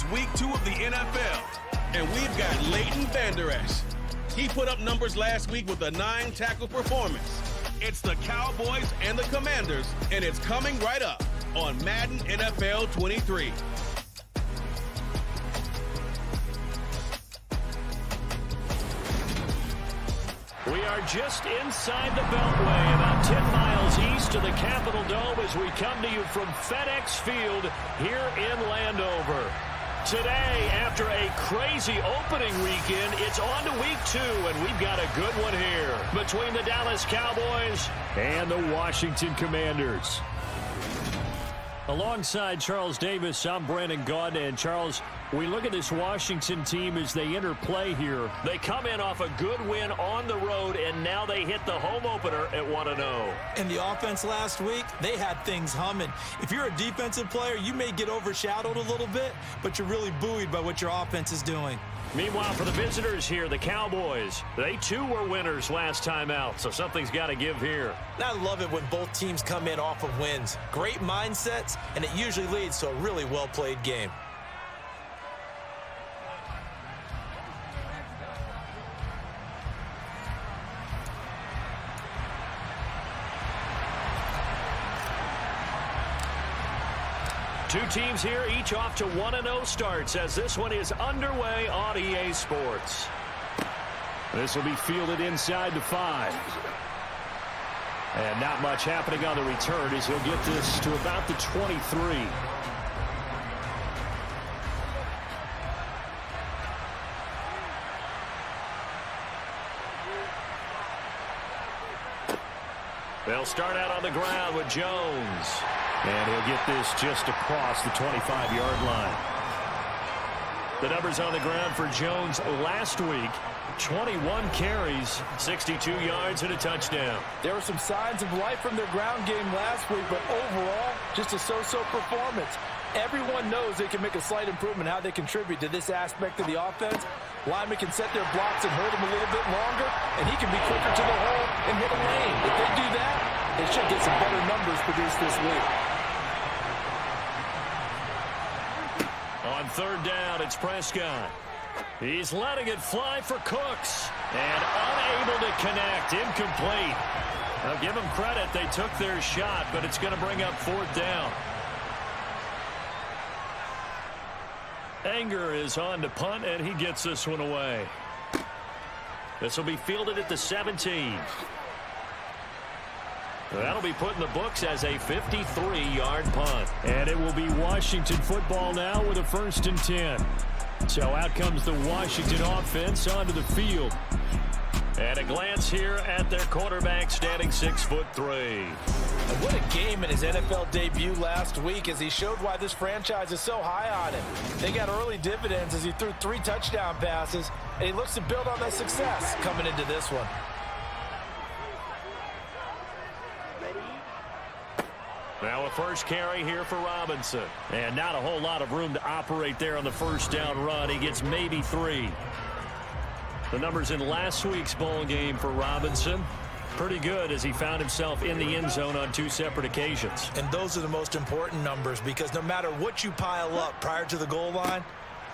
is week 2 of the NFL, and we've got Leighton Vander Esch. He put up numbers last week with a 9-tackle performance. It's the Cowboys and the Commanders, and it's coming right up on Madden NFL 23. We are just inside the Beltway, about 10 miles east of the Capitol Dome as we come to you from FedEx Field here in Landover. Today, after a crazy opening weekend, it's on to week 2, and we've got a good one here between the Dallas Cowboys and the Washington Commanders. Alongside Charles Davis, I'm Brandon Gaudin. And Charles, we look at this Washington team as they interplay here. They come in off a good win on the road, and now they hit the home opener at 1-0. And the offense last week, they had things humming. If you're a defensive player, you may get overshadowed a little bit, but you're really buoyed by what your offense is doing. Meanwhile, for the visitors here, the Cowboys, they too were winners last time out, so something's got to give here. And I love it when both teams come in off of wins. Great mindsets, and it usually leads to a really well-played game. Two teams here, each off to 1-0 starts as this one is underway on EA Sports. This will be fielded inside the 5. And not much happening on the return as he'll get this to about the 23. They'll start out on the ground with Jones. And he'll get this just across the 25-yard line. The numbers on the ground for Jones last week, 21 carries, 62 yards, and a touchdown. There were some signs of life from their ground game last week, but overall, just a so-so performance. Everyone knows they can make a slight improvement how they contribute to this aspect of the offense. Linemen can set their blocks and hold them a little bit longer, and he can be quicker to the hole and hit a lane. If they do that, they should get some better numbers produced this week. On third down, it's Prescott. He's letting it fly for Cooks. And unable to connect. Incomplete. Now give them credit. They took their shot, but it's going to bring up fourth down. Anger is on to punt, and he gets this one away. This will be fielded at the 17. That'll be put in the books as a 53-yard punt. And it will be Washington football now with a 1st and 10. So out comes the Washington offense onto the field. And a glance here at their quarterback standing 6'3". And what a game in his NFL debut last week as he showed why this franchise is so high on him. They got early dividends as he threw 3 touchdown passes, and he looks to build on that success coming into this one. Now a first carry here for Robinson. And not a whole lot of room to operate there on the first down run. He gets maybe 3. The numbers in last week's bowl game for Robinson, pretty good as he found himself in the end zone on 2 separate occasions. And those are the most important numbers because no matter what you pile up prior to the goal line,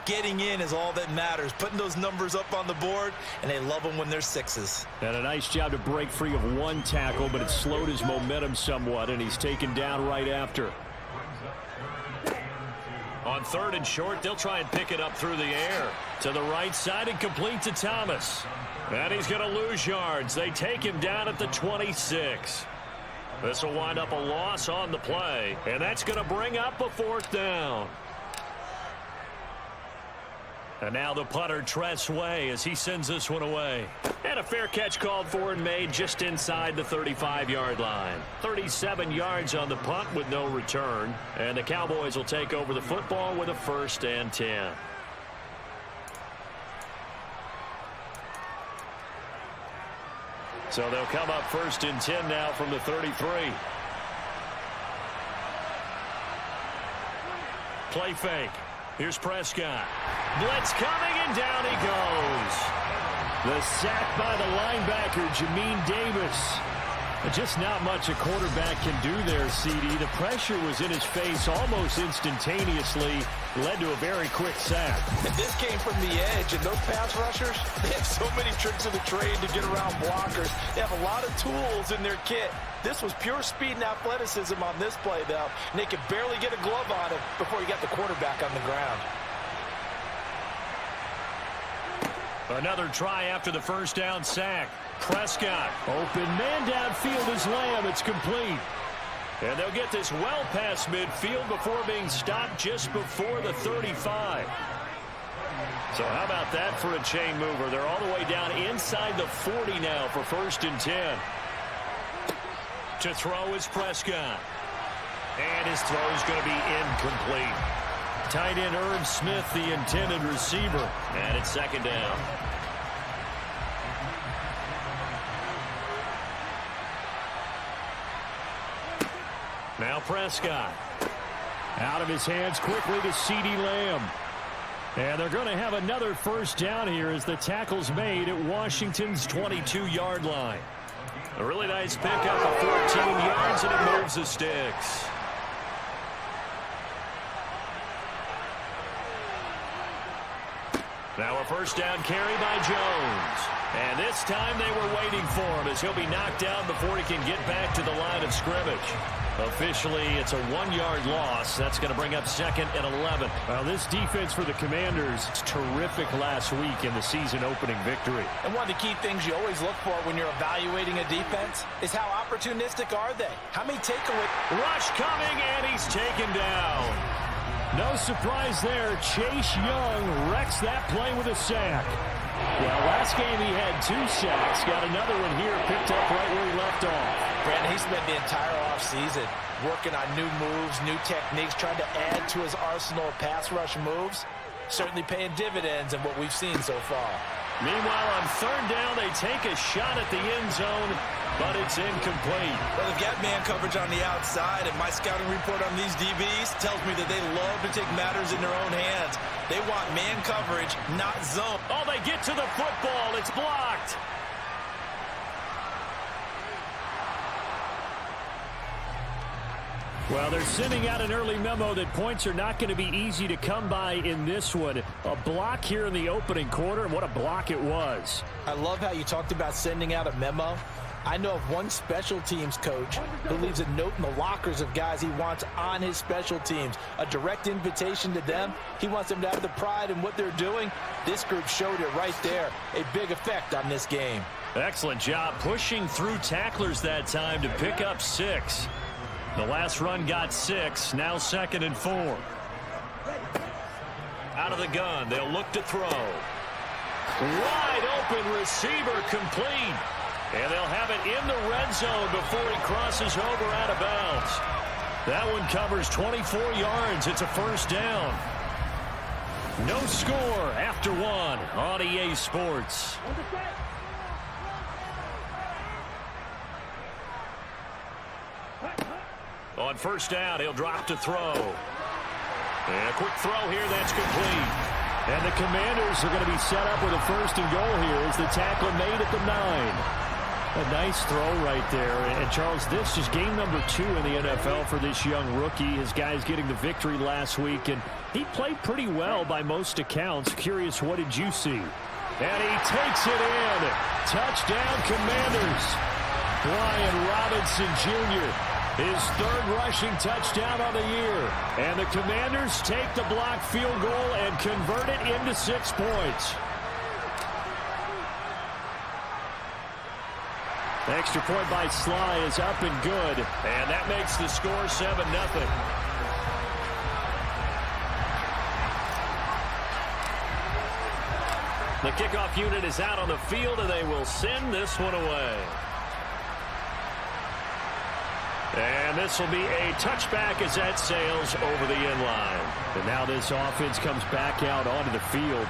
getting in is all that matters. Putting those numbers up on the board, and they love them when they're 6s. And a nice job to break free of 1 tackle, but it slowed his momentum somewhat, and he's taken down right after. On 3rd and short, they'll try and pick it up through the air. To the right side and complete to Thomas. And he's going to lose yards. They take him down at the 26. This will wind up a loss on the play, and that's going to bring up a 4th down. And now the punter, Tress Way, as he sends this one away. And a fair catch called for and made just inside the 35-yard line. 37 yards on the punt with no return. And the Cowboys will take over the football with a 1st and 10. So they'll come up 1st and 10 now from the 33. Play fake. Here's Prescott. Blitz coming, and down he goes. The sack by the linebacker, Jamin Davis. Just not much a quarterback can do there, CD. The pressure was in his face almost instantaneously, led to a very quick sack. And this came from the edge, and those pass rushers, they have so many tricks of the trade to get around blockers. They have a lot of tools in their kit. This was pure speed and athleticism on this play, though, and they could barely get a glove on him before he got the quarterback on the ground. Another try after the first down sack. Prescott, open man downfield is Lamb. It's complete. And they'll get this well past midfield before being stopped just before the 35. So how about that for a chain mover? They're all the way down inside the 40 now for 1st and 10. To throw is Prescott. And his throw is going to be incomplete. Tight end Irv Smith, the intended receiver. And it's 2nd down. Now Prescott. Out of his hands quickly to CeeDee Lamb. And they're going to have another 1st down here as the tackle's made at Washington's 22-yard line. A really nice pickup of 14 yards, and it moves the sticks. Now a 1st down carry by Jones. And this time they were waiting for him as he'll be knocked down before he can get back to the line of scrimmage. Officially, it's a 1-yard loss. That's going to bring up 2nd and 11. Well, this defense for the Commanders is terrific last week in the season-opening victory. And one of the key things you always look for when you're evaluating a defense is how opportunistic are they? How many takeaways? Rush coming, and he's taken down. No surprise there. Chase Young wrecks that play with a sack. Well, last game he had 2 sacks. Got another one here, picked up right where he left off. Brandon, he spent the entire offseason working on new moves, new techniques, trying to add to his arsenal of pass rush moves. Certainly paying dividends in what we've seen so far. Meanwhile, on 3rd down, they take a shot at the end zone, but it's incomplete. Well, they've got man coverage on the outside, and my scouting report on these DBs tells me that they love to take matters in their own hands. They want man coverage, not zone. Oh, they get to the football. It's blocked. Well, they're sending out an early memo that points are not going to be easy to come by in this one. A block here in the opening quarter, and what a block it was. I love how you talked about sending out a memo. I know of one special teams coach who leaves a note in the lockers of guys he wants on his special teams. A direct invitation to them. He wants them to have the pride in what they're doing. This group showed it right there. A big effect on this game. Excellent job pushing through tacklers that time to pick up 6. The last run got 6. Now 2nd and 4. Out of the gun. They'll look to throw. Wide open receiver complete. And they'll have it in the red zone before he crosses over out of bounds. That one covers 24 yards. It's a 1st down. No score after 1 on EA Sports. On 1st down, he'll drop to throw. And a quick throw here, that's complete. And the Commanders are going to be set up with a 1st and goal here as the tackle made at the 9. A nice throw right there. And, Charles, this is game number 2 in the NFL for this young rookie. His guys getting the victory last week, and he played pretty well by most accounts. Curious, what did you see? And he takes it in. Touchdown, Commanders. Brian Robinson Jr., his 3rd rushing touchdown on the year. And the Commanders take the blocked field goal and convert it into 6 points. The extra point by Sly is up and good. And that makes the score 7-0. The kickoff unit is out on the field, and they will send this one away. And this will be a touchback as that sails over the end line. And now this offense comes back out onto the field.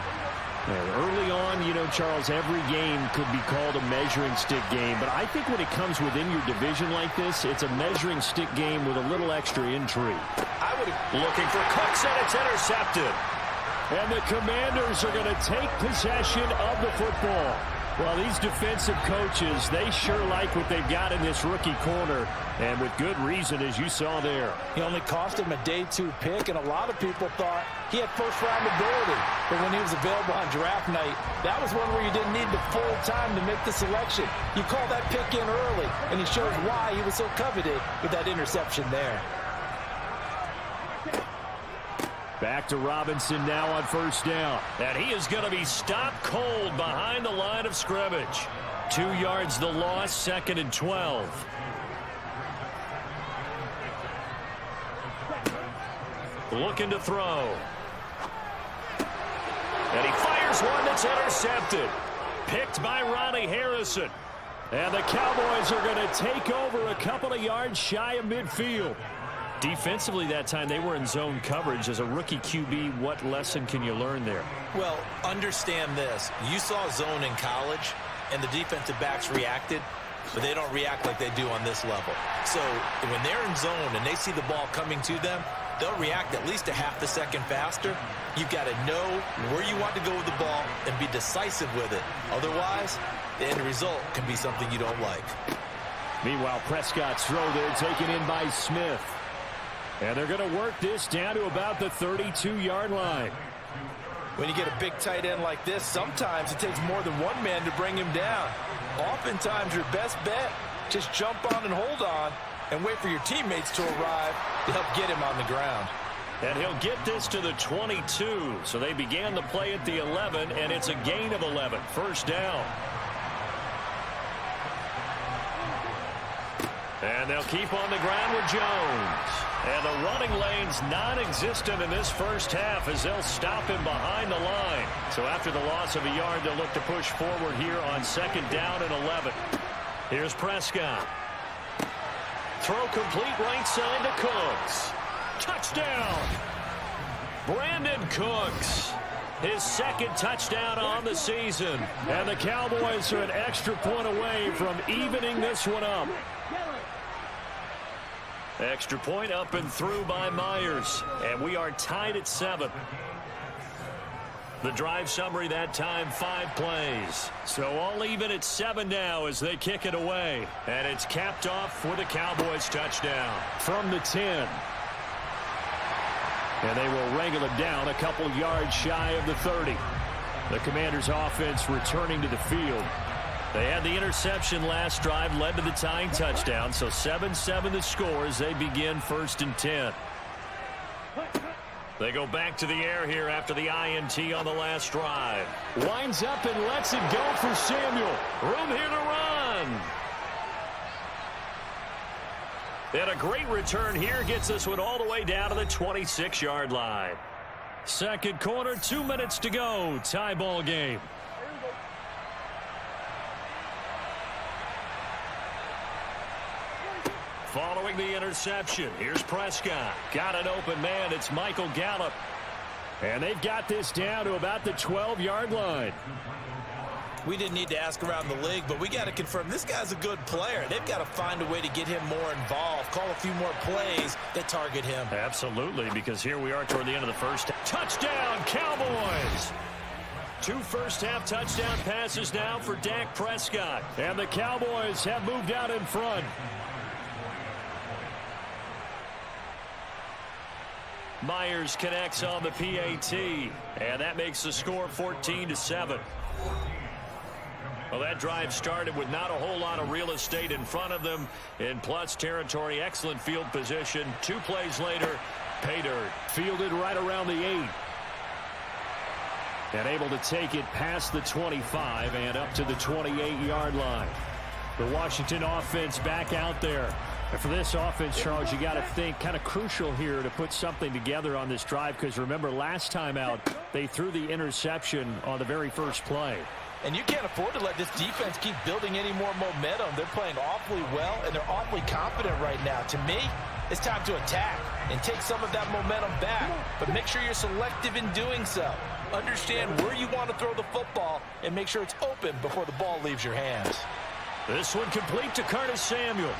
And early on, you know, Charles, every game could be called a measuring stick game. But I think when it comes within your division like this, it's a measuring stick game with a little extra intrigue. Looking for Cooks, and it's intercepted. And the Commanders are going to take possession of the football. Well, these defensive coaches, they sure like what they've got in this rookie corner, and with good reason, as you saw there. He only cost him a day 2 pick, and a lot of people thought he had first-round ability. But when he was available on draft night, that was one where you didn't need the full time to make the selection. You call that pick in early, and he shows why he was so coveted with that interception there. Back to Robinson now on first down. And he is going to be stopped cold behind the line of scrimmage. 2 yards the loss, 2nd and 12. Looking to throw. And he fires one that's intercepted. Picked by Ronnie Harrison. And the Cowboys are going to take over a couple of yards shy of midfield. Defensively that time, they were in zone coverage. As a rookie QB, what lesson can you learn there? Well, understand this. You saw zone in college, and the defensive backs reacted, but they don't react like they do on this level. So when they're in zone and they see the ball coming to them, they'll react at least a half a second faster. You've got to know where you want to go with the ball and be decisive with it. Otherwise, the end result can be something you don't like. Meanwhile, Prescott's throw there taken in by Smith. And they're going to work this down to about the 32-yard line. When you get a big tight end like this, sometimes it takes more than one man to bring him down. Oftentimes, your best bet, just jump on and hold on and wait for your teammates to arrive to help get him on the ground. And he'll get this to the 22. So they began the play at the 11, and it's a gain of 11. First down. And they'll keep on the ground with Jones. And the running lane's non-existent in this first half as they'll stop him behind the line. So after the loss of a yard, they'll look to push forward here on 2nd down and 11. Here's Prescott. Throw complete right side to Cooks. Touchdown! Brandon Cooks. His 2nd touchdown on the season. And the Cowboys are an extra point away from evening this one up. Extra point up and through by Myers. And we are tied at 7. The drive summary that time, 5 plays. So all even at 7 now as they kick it away. And it's capped off with a Cowboys touchdown from the 10. And they will wrangle it down a couple yards shy of the 30. The Commanders' offense returning to the field. They had the interception last drive, led to the tying touchdown. So 7-7 the score as they begin 1st and 10. They go back to the air here after the INT on the last drive. Winds up and lets it go for Samuel. Room here to run. And a great return here gets this one all the way down to the 26-yard line. 2nd quarter, 2 minutes to go. Tie ball game. Following the interception, here's Prescott. Got an open man. It's Michael Gallup. And they've got this down to about the 12-yard line. We didn't need to ask around the league, but we got to confirm this guy's a good player. They've got to find a way to get him more involved, call a few more plays that target him. Absolutely, because here we are toward the end of the first. Touchdown, Cowboys! 2 first-half touchdown passes now for Dak Prescott. And the Cowboys have moved out in front. Myers connects on the PAT, and that makes the score 14-7. Well, that drive started with not a whole lot of real estate in front of them in plus territory. Excellent field position. 2 plays later, pay dirt. Fielded right around the 8. And able to take it past the 25 and up to the 28-yard line. The Washington offense back out there. And for this offense, Charles, you got to think kind of crucial here to put something together on this drive, because remember last time out they threw the interception on the very first play. And you can't afford to let this defense keep building any more momentum. They're playing awfully well, and they're awfully confident right now. To me, it's time to attack and take some of that momentum back, but make sure you're selective in doing so. Understand where you want to throw the football and make sure it's open before the ball leaves your hands. This one complete to Curtis Samuel.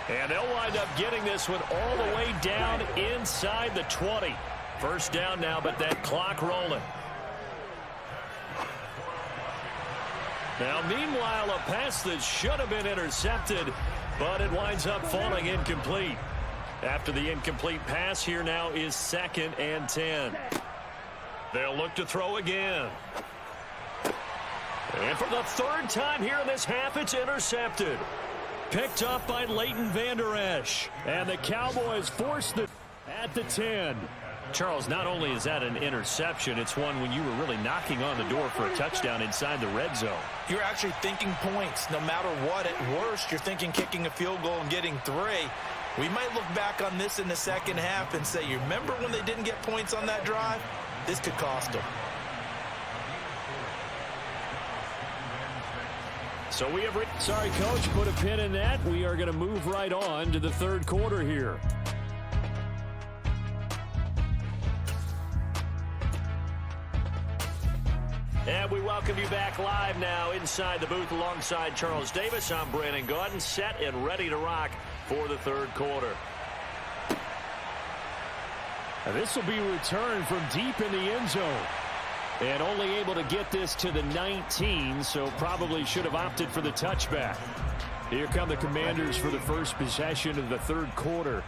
And they'll wind up getting this one all the way down inside the 20. First down now, but that clock rolling. Now, meanwhile, a pass that should have been intercepted, but it winds up falling incomplete. After the incomplete pass, here now is 2nd and 10. They'll look to throw again. And for the 3rd time here in this half, it's intercepted. Picked up by Leighton Vander Esch. And the Cowboys force the at the 10. Charles, not only is that an interception, it's one when you were really knocking on the door for a touchdown inside the red zone. You're actually thinking points no matter what. At worst, you're thinking kicking a field goal and getting 3. We might look back on this in the second half and say, you remember when they didn't get points on that drive? This could cost them. So we have... Sorry, Coach, put a pin in that. We are going to move right on to the 3rd quarter here. And we welcome you back live now inside the booth alongside Charles Davis. I'm Brandon Gaudin, set and ready to rock for the 3rd quarter. Now this will be returned from deep in the end zone. And only able to get this to the 19, so probably should have opted for the touchback. Here come the Commanders for the first possession of the 3rd quarter.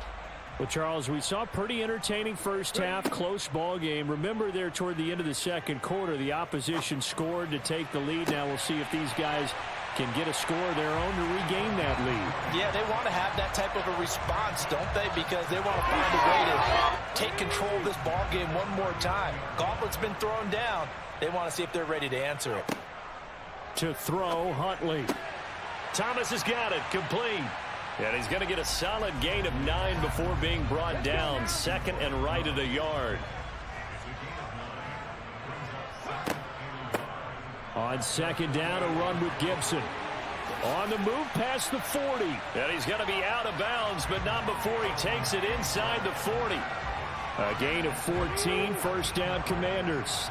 Well, Charles, we saw a pretty entertaining first half, close ball game. Remember there toward the end of the 2nd quarter, the opposition scored to take the lead. Now we'll see if these guys can get a score of their own to regain that lead. Yeah, they want to have that type of a response, don't they? Because they want to find a way to take control of this ball game one more time. Gauntlet's been thrown down. They want to see if they're ready to answer it. To throw, Huntley. Thomas has got it, complete. And he's going to get a solid gain of 9 before being brought down. 2nd and right at a yard. On 2nd down, a run with Gibson. On the move past the 40. And he's going to be out of bounds, but not before he takes it inside the 40. A gain of 14, 1st down Commanders.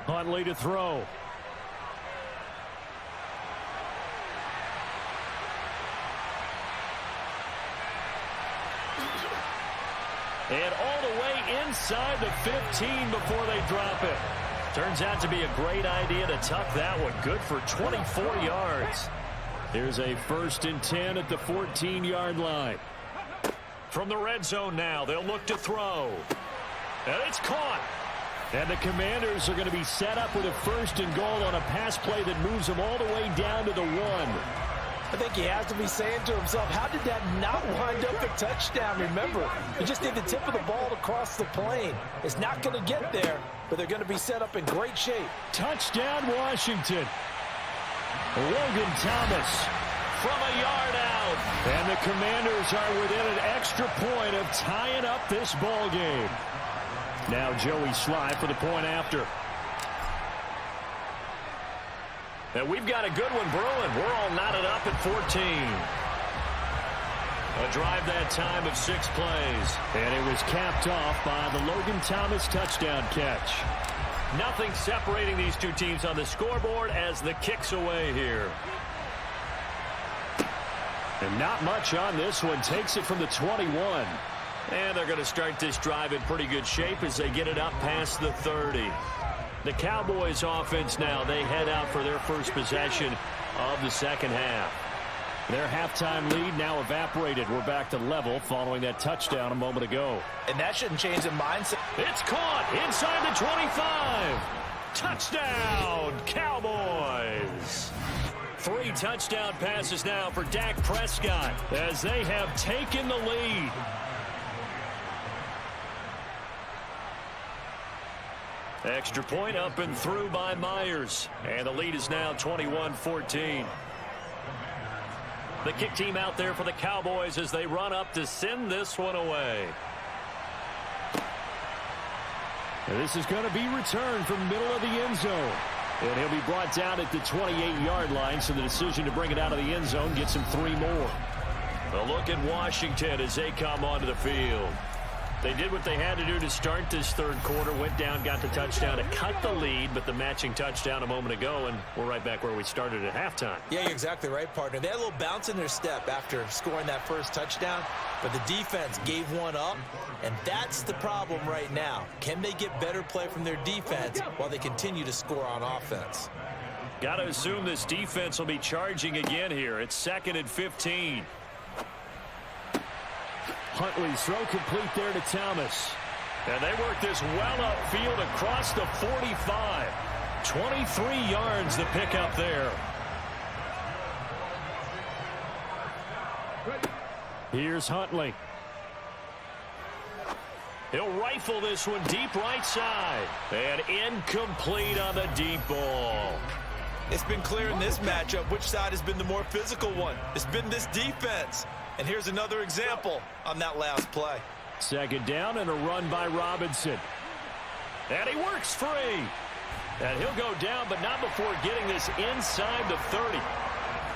Huntley to throw. And all the way inside the 15 before they drop it. Turns out to be a great idea to tuck that one. Good for 24 yards. Here's a 1st and 10 at the 14-yard line. From the red zone now, they'll look to throw. And it's caught. And the Commanders are going to be set up with a 1st and goal on a pass play that moves them all the way down to the 1. I think he has to be saying to himself, how did that not wind up a touchdown? Remember, you just need the tip of the ball to cross the plane. It's not going to get there, but they're going to be set up in great shape. Touchdown, Washington. Logan Thomas from a yard out. And the Commanders are within an extra point of tying up this ball game. Now Joey Sly for the point after. And we've got a good one brewing. We're all knotted up at 14. A drive that time of 6 plays. And it was capped off by the Logan Thomas touchdown catch. Nothing separating these two teams on the scoreboard as the kick's away here. And not much on this one. Takes it from the 21. And they're going to start this drive in pretty good shape as they get it up past the 30. The Cowboys offense now, they head out for their first possession of the 2nd half. Their halftime lead now evaporated. We're back to level following that touchdown a moment ago. And that shouldn't change the mindset. It's caught inside the 25. Touchdown, Cowboys. 3 touchdown passes now for Dak Prescott as they have taken the lead. Extra point up and through by Myers. And the lead is now 21-14. The kick team out there for the Cowboys as they run up to send this one away. And this is going to be returned from middle of the end zone. And he'll be brought down at the 28-yard line, so the decision to bring it out of the end zone gets him 3 more. A look at Washington as they come onto the field. They did what they had to do to start this third quarter, went down, got the touchdown to cut the lead, but the matching touchdown a moment ago, and we're right back where we started at halftime. Yeah, you're exactly right, partner. They had a little bounce in their step after scoring that first touchdown, but the defense gave one up, and that's the problem right now. Can they get better play from their defense while they continue to score on offense? Got to assume this defense will be charging again here. It's 2nd and 15. Huntley's throw complete there to Thomas. And they work this well upfield across the 45. 23 yards the pickup there. Here's Huntley. He'll rifle this one deep right side. And incomplete on the deep ball. It's been clear in this matchup which side has been the more physical one. It's been this defense. And here's another example on that last play. 2nd down and a run by Robinson. And he works free. And he'll go down, but not before getting this inside the 30.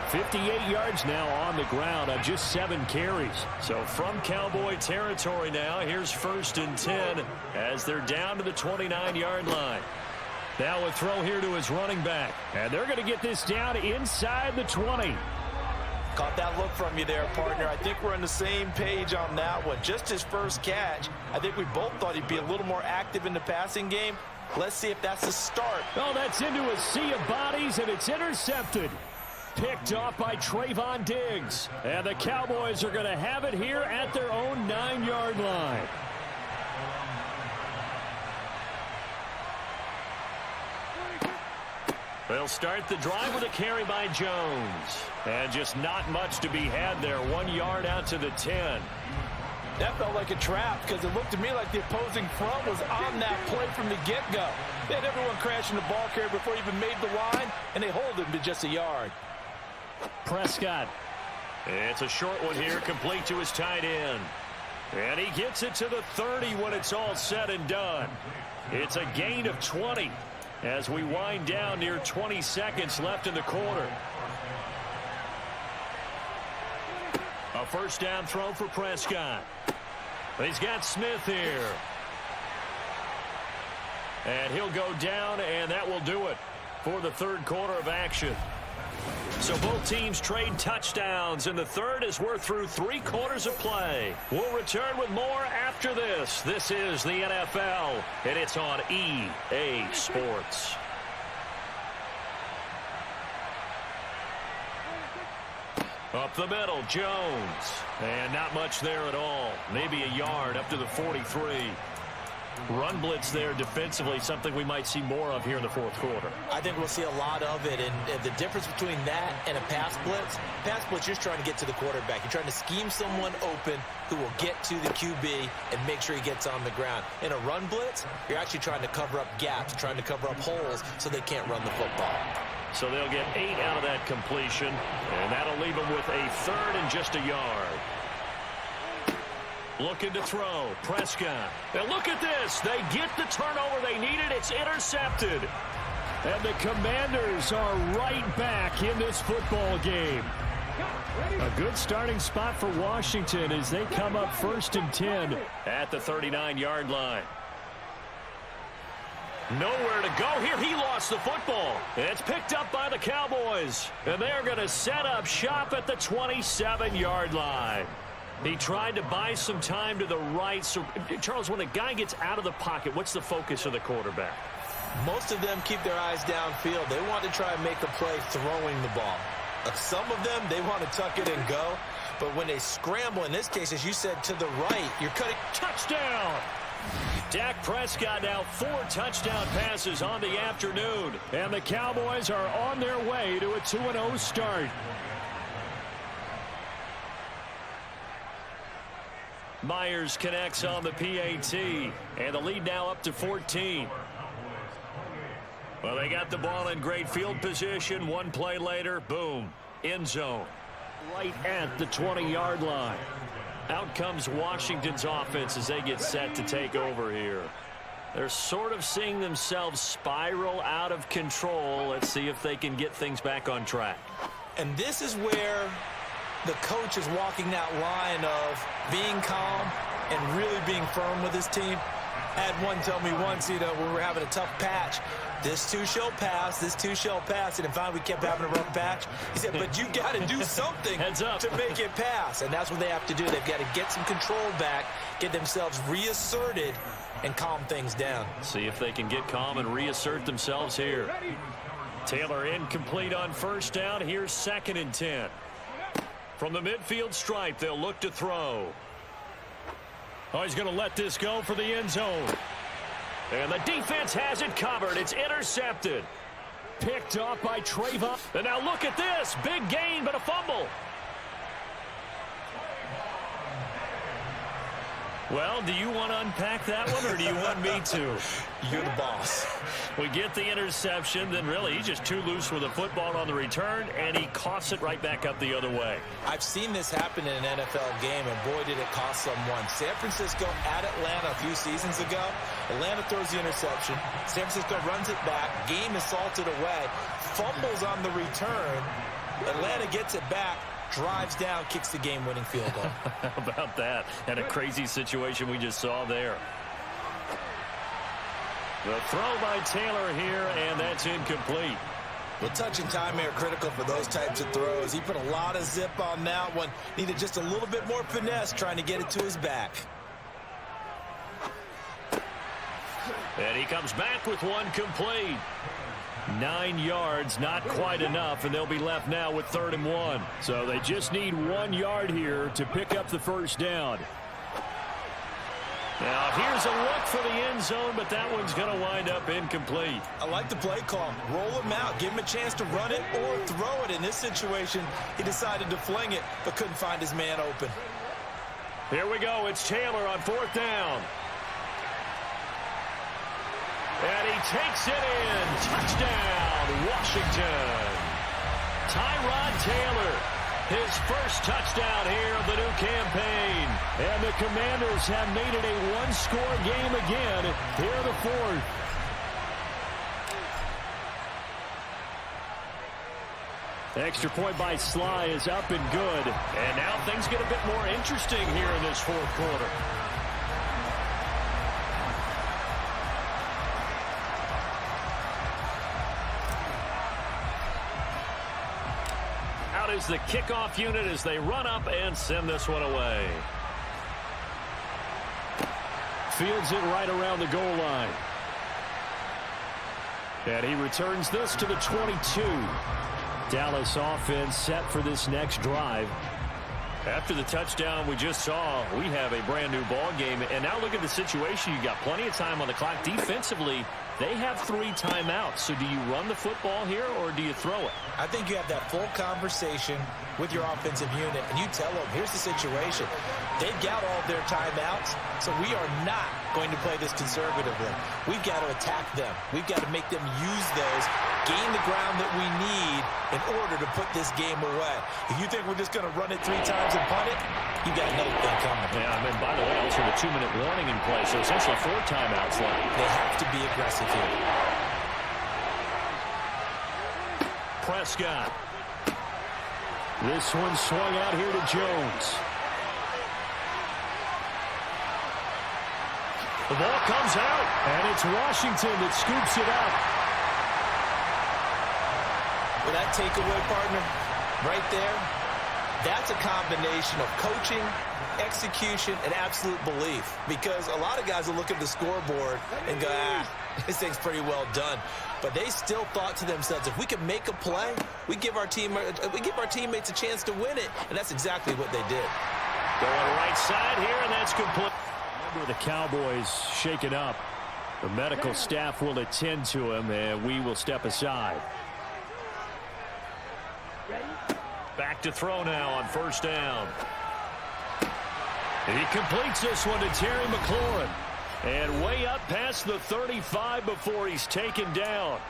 58 yards now on the ground on just 7 carries. So from Cowboy territory now, here's 1st and 10 as they're down to the 29-yard line. Now a throw here to his running back. And they're going to get this down inside the 20. Caught that look from you there, partner. I think we're on the same page on that one. Just his first catch. I think we both thought he'd be a little more active in the passing game. Let's see if that's the start. Oh, that's into a sea of bodies, and it's intercepted. Picked off by Trayvon Diggs. And the Cowboys are going to have it here at their own 9-yard line. They'll start the drive with a carry by Jones. And just not much to be had there. 1 yard out to the 10. That felt like a trap because it looked to me like the opposing front was on that play from the get-go. They had everyone crashing the ball carrier before he even made the line, and they hold him to just a yard. Prescott. It's a short one here, complete to his tight end. And he gets it to the 30 when it's all said and done. It's a gain of 20. As we wind down near 20 seconds left in the quarter. A 1st down throw for Prescott. He's got Smith here. And he'll go down, and that will do it for the third quarter of action. So both teams trade touchdowns, and the third as we're through 3 quarters of play. We'll return with more after this. This is the NFL, and it's on EA Sports. Up the middle, Jones. And not much there at all. Maybe a yard up to the 43. Run blitz there defensively, something we might see more of here in the fourth quarter. I think we'll see a lot of it, and the difference between that and a pass blitz, you're just trying to get to the quarterback. You're trying to scheme someone open who will get to the QB and make sure he gets on the ground. In a run blitz, you're actually trying to cover up gaps, trying to cover up holes so they can't run the football. So they'll get 8 out of that completion, and that'll leave them with a 3rd and just a yard. Looking to throw. Prescott. And look at this. They get the turnover they needed. It's intercepted. And the Commanders are right back in this football game. A good starting spot for Washington as they come up 1st and 10 at the 39-yard line. Nowhere to go here. He lost the football. It's picked up by the Cowboys. And they're going to set up shop at the 27-yard line. He tried to buy some time to the right. So, Charles, when a guy gets out of the pocket, what's the focus of the quarterback? Most of them keep their eyes downfield. They want to try and make a play throwing the ball. Some of them, they want to tuck it and go. But when they scramble, in this case, as you said, to the right, you're cutting. Touchdown! Dak Prescott now 4 touchdown passes on the afternoon. And the Cowboys are on their way to a 2-0 start. Myers connects on the PAT, and the lead now up to 14. Well, they got the ball in great field position. 1 play later, boom, end zone. Right at the 20-yard line. Out comes Washington's offense as they get set to take over here. They're sort of seeing themselves spiral out of control. Let's see if they can get things back on track. And this is where the coach is walking that line of being calm, and really being firm with his team. I had one tell me once, when we were having a tough patch, this too shall pass, this too shall pass. And finally we kept having a rough patch. He said, but you got to do something to make it pass. And that's what they have to do. They've got to get some control back, get themselves reasserted, and calm things down. See if they can get calm and reassert themselves here. Taylor incomplete on first down. Here's 2nd and 10. From the midfield stripe, they'll look to throw. Oh, he's going to let this go for the end zone. And the defense has it covered. It's intercepted. Picked off by Trayvon. And now look at this. Big gain, but a fumble. Well, do you want to unpack that one, or do you want me to? You're the boss. We get the interception, then really he's just too loose with the football on the return, and he coughs it right back up the other way. I've seen this happen in an NFL game, and boy, did it cost someone. San Francisco at Atlanta a few seasons ago. Atlanta throws the interception. San Francisco runs it back. Game is salted away. Fumbles on the return. Atlanta gets it back. Drives down, kicks the game-winning field goal. How about that? And a crazy situation we just saw there. The throw by Taylor here, and that's incomplete. Well, touch and time are critical for those types of throws. He put a lot of zip on that one. Needed just a little bit more finesse trying to get it to his back. And he comes back with one complete. 9 yards, not quite enough, and they'll be left now with 3rd and 1. So they just need 1 yard here to pick up the first down. Now here's a look for the end zone, but that one's going to wind up incomplete. I like the play call. Roll him out, give him a chance to run it or throw it. In this situation, he decided to fling it, but couldn't find his man open. Here we go. It's Taylor on 4th down. And he takes it in. Touchdown, Washington. Tyrod Taylor, his first touchdown here of the new campaign. And the Commanders have made it a one-score game again here in the 4th. Extra point by Sly is up and good. And now things get a bit more interesting here in this 4th quarter. Is the kickoff unit as they run up and send this one away. Fields it right around the goal line. And he returns this to the 22. Dallas offense set for this next drive. After the touchdown we just saw, we have a brand new ball game. And now look at the situation. You got plenty of time on the clock. Defensively, they have 3 timeouts. So do you run the football here or do you throw it? I think you have that full conversation with your offensive unit, and you tell them, here's the situation. They've got all of their timeouts, so we are not going to play this conservatively. We've got to attack them. We've got to make them use those, gain the ground that we need in order to put this game away. If you think we're just going to run it 3 times and punt it, you got another thing coming. Yeah, I mean, by the way, also the 2-minute warning in play, so essentially 4 timeouts left. They have to be aggressive here. Prescott. This one swung out here to Jones. The ball comes out, and it's Washington that scoops it up. Well, that takeaway, partner, right there, that's a combination of coaching, execution, and absolute belief. Because a lot of guys will look at the scoreboard and go, this thing's pretty well done. But they still thought to themselves, if we can make a play, we give our teammates a chance to win it. And that's exactly what they did. Going right side here, and that's complete. Remember the Cowboys shaken up. The medical staff will attend to him, and we will step aside. Back to throw now on 1st down. He completes this one to Terry McLaurin. And way up past the 35 before he's taken down.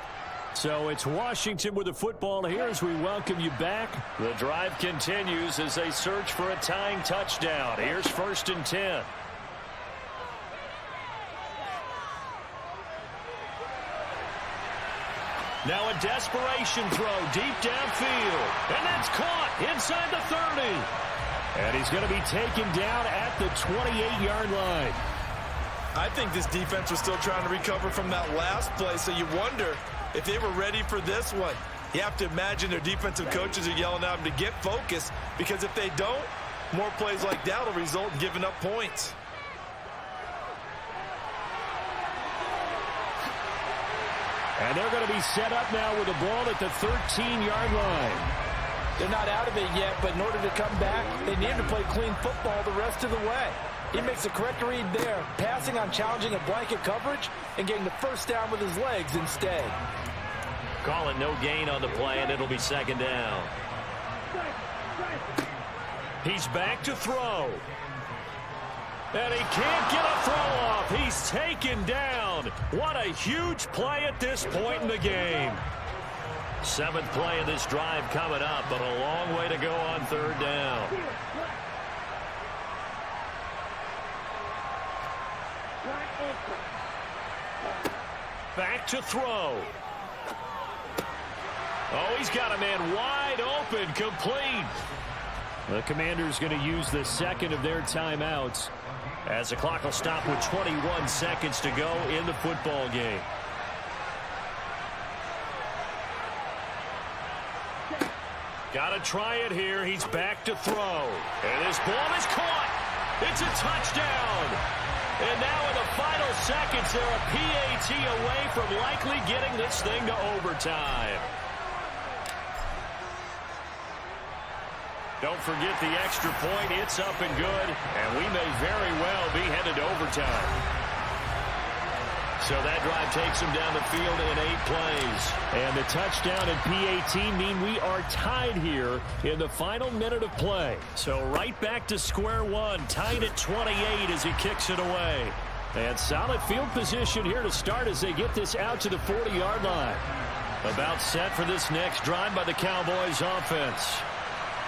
So it's Washington with the football here as we welcome you back. The drive continues as they search for a tying touchdown. Here's 1st and 10. Now a desperation throw deep downfield. And that's caught inside the 30. And he's going to be taken down at the 28-yard line. I think this defense was still trying to recover from that last play, so you wonder if they were ready for this one. You have to imagine their defensive coaches are yelling at them to get focused, because if they don't, more plays like that will result in giving up points. And they're going to be set up now with the ball at the 13-yard line. They're not out of it yet, but in order to come back, they need to play clean football the rest of the way. He makes the correct read there, passing on challenging a blanket coverage and getting the first down with his legs instead. Calling no gain on the play, and it'll be second down. He's back to throw. And he can't get a throw off. He's taken down. What a huge play at this point in the game. 7th play of this drive coming up, but a long way to go on third down. Back to throw. Oh, he's got a man wide open, complete. The Commanders going to use the second of their timeouts as the clock will stop with 21 seconds to go in the football game. Got to try it here. He's back to throw. And this ball is caught. It's a touchdown. And now in the final seconds, they're a PAT away from likely getting this thing to overtime. Don't forget the extra point. It's up and good. And we may very well be headed to overtime. So that drive takes them down the field in 8 plays. And the touchdown and PAT mean we are tied here in the final minute of play. So right back to square one, tied at 28 as he kicks it away. And solid field position here to start as they get this out to the 40-yard line. About set for this next drive by the Cowboys offense.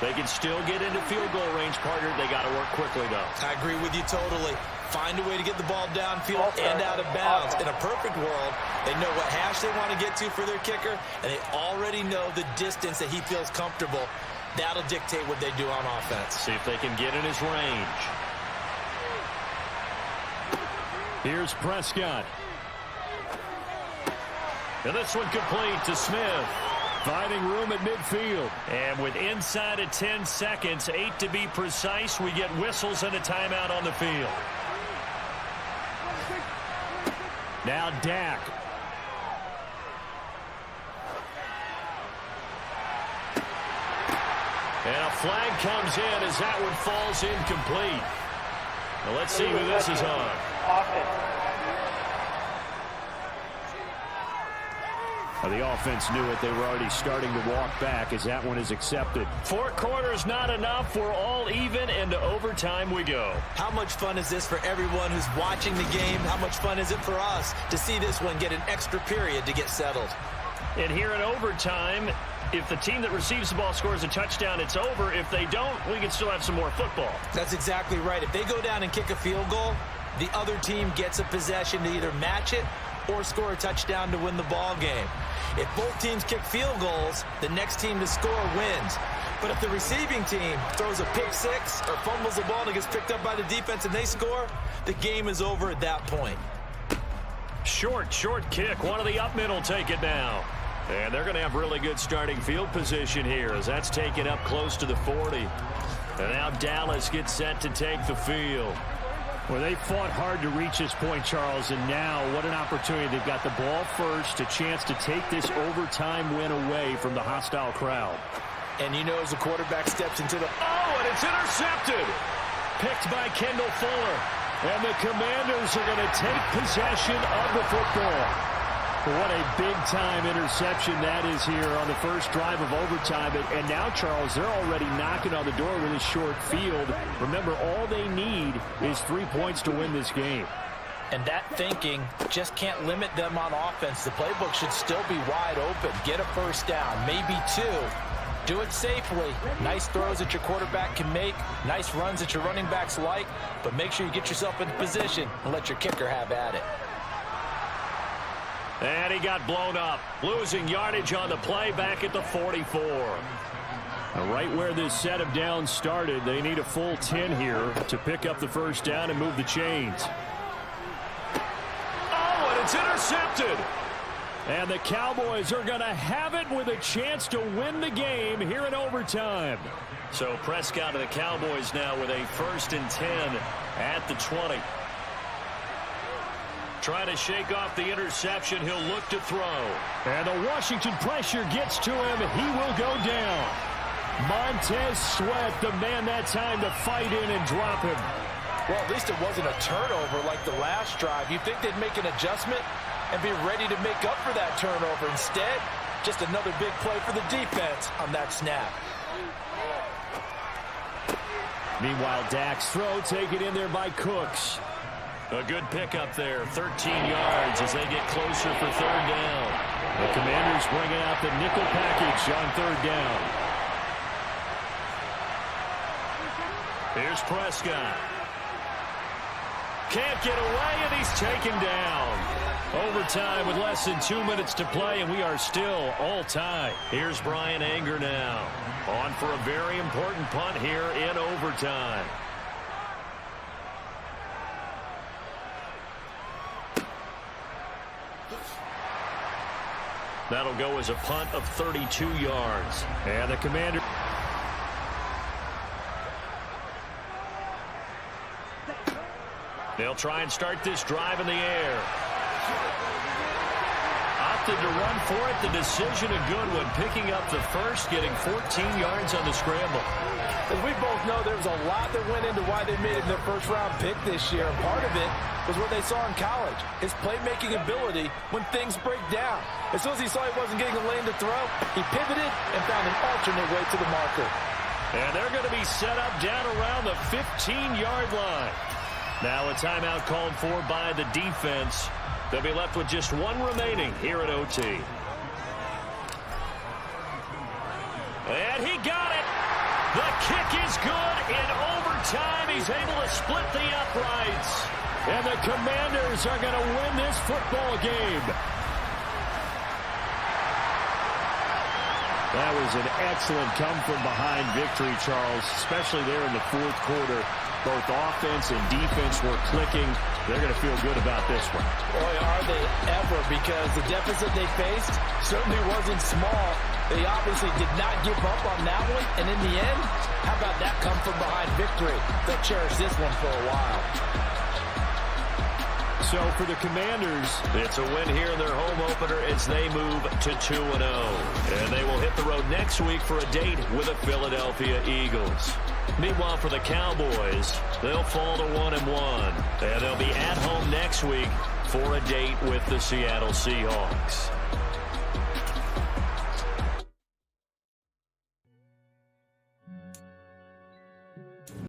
They can still get into field goal range, partner. They got to work quickly, though. I agree with you totally. Find a way to get the ball downfield and out of bounds. In a perfect world, they know what hash they want to get to for their kicker, and they already know the distance that he feels comfortable. That'll dictate what they do on offense. See if they can get in his range. Here's Prescott. And this one complete to Smith. Finding room at midfield. And with inside of 10 seconds, 8 to be precise, we get whistles and a timeout on the field. Now Dak. And a flag comes in as that one falls incomplete. Well, let's see who this is on. Well, the offense knew it. They were already starting to walk back as that one is accepted. 4 quarters not enough. We're all even, and to overtime we go. How much fun is this for everyone who's watching the game? How much fun is it for us to see this one get an extra period to get settled? And here in overtime, if the team that receives the ball scores a touchdown, it's over. If they don't, we can still have some more football. That's exactly right. If they go down and kick a field goal, the other team gets a possession to either match it or score a touchdown to win the ball game. If both teams kick field goals, the next team to score wins. But if the receiving team throws a pick six or fumbles the ball and it gets picked up by the defense and they score, the game is over at that point. Short kick. One of the up men will take it now. And they're going to have really good starting field position here as that's taken up close to the 40. And now Dallas gets set to take the field. Well, they fought hard to reach this point, Charles, and now what an opportunity. They've got the ball first, a chance to take this overtime win away from the hostile crowd. And you know as the quarterback steps into the... Oh, and it's intercepted. Picked by Kendall Fuller. And the Commanders are going to take possession of the football. What a big-time interception that is here on the first drive of overtime. And now, Charles, they're already knocking on the door with a short field. Remember, all they need is 3 points to win this game. And that thinking just can't limit them on offense. The playbook should still be wide open. Get a first down, maybe 2. Do it safely. Nice throws that your quarterback can make. Nice runs that your running backs like. But make sure you get yourself in position and let your kicker have at it. And he got blown up, losing yardage on the play back at the 44. Right where this set of downs started, they need a full 10 here to pick up the first down and move the chains. Oh, and it's intercepted. And the Cowboys are going to have it with a chance to win the game here in overtime. So Prescott of the Cowboys now with a 1st and 10 at the 20. Trying to shake off the interception. He'll look to throw. And the Washington pressure gets to him. He will go down. Montez Sweat, the man that time to fight in and drop him. Well, at least it wasn't a turnover like the last drive. You think they'd make an adjustment and be ready to make up for that turnover. Instead, just another big play for the defense on that snap. Meanwhile, Dak's throw taken in there by Cooks. A good pickup there, 13 yards as they get closer for 3rd down. The Commanders bringing out the nickel package on 3rd down. Here's Prescott. Can't get away, and he's taken down. Overtime with less than 2 minutes to play, and we are still all tied. Here's Brian Anger now. On for a very important punt here in overtime. That'll go as a punt of 32 yards. And the Commander... They'll try and start this drive in the air. Opted to run for it. The decision a good one. Picking up the first, getting 14 yards on the scramble. As we both know, there was a lot that went into why they made him their first-round pick this year. And part of it was what they saw in college, his playmaking ability when things break down. As soon as he saw he wasn't getting a lane to throw, he pivoted and found an alternate way to the marker. And they're going to be set up down around the 15-yard line. Now a timeout called for by the defense. They'll be left with just one remaining here at OT. And he got it. The kick is good in overtime. He's able to split the uprights. And the Commanders are going to win this football game. That was an excellent come-from-behind victory, Charles, especially there in the 4th quarter. Both offense and defense were clicking. They're going to feel good about this one. Boy, are they ever, because the deficit they faced certainly wasn't small. They obviously did not give up on that one. And in the end, how about that come-from-behind victory? They'll cherish this one for a while. So for the Commanders, it's a win here in their home opener as they move to 2-0. And they will hit the road next week for a date with the Philadelphia Eagles. Meanwhile, for the Cowboys, they'll fall to 1-1. And they'll be at home next week for a date with the Seattle Seahawks.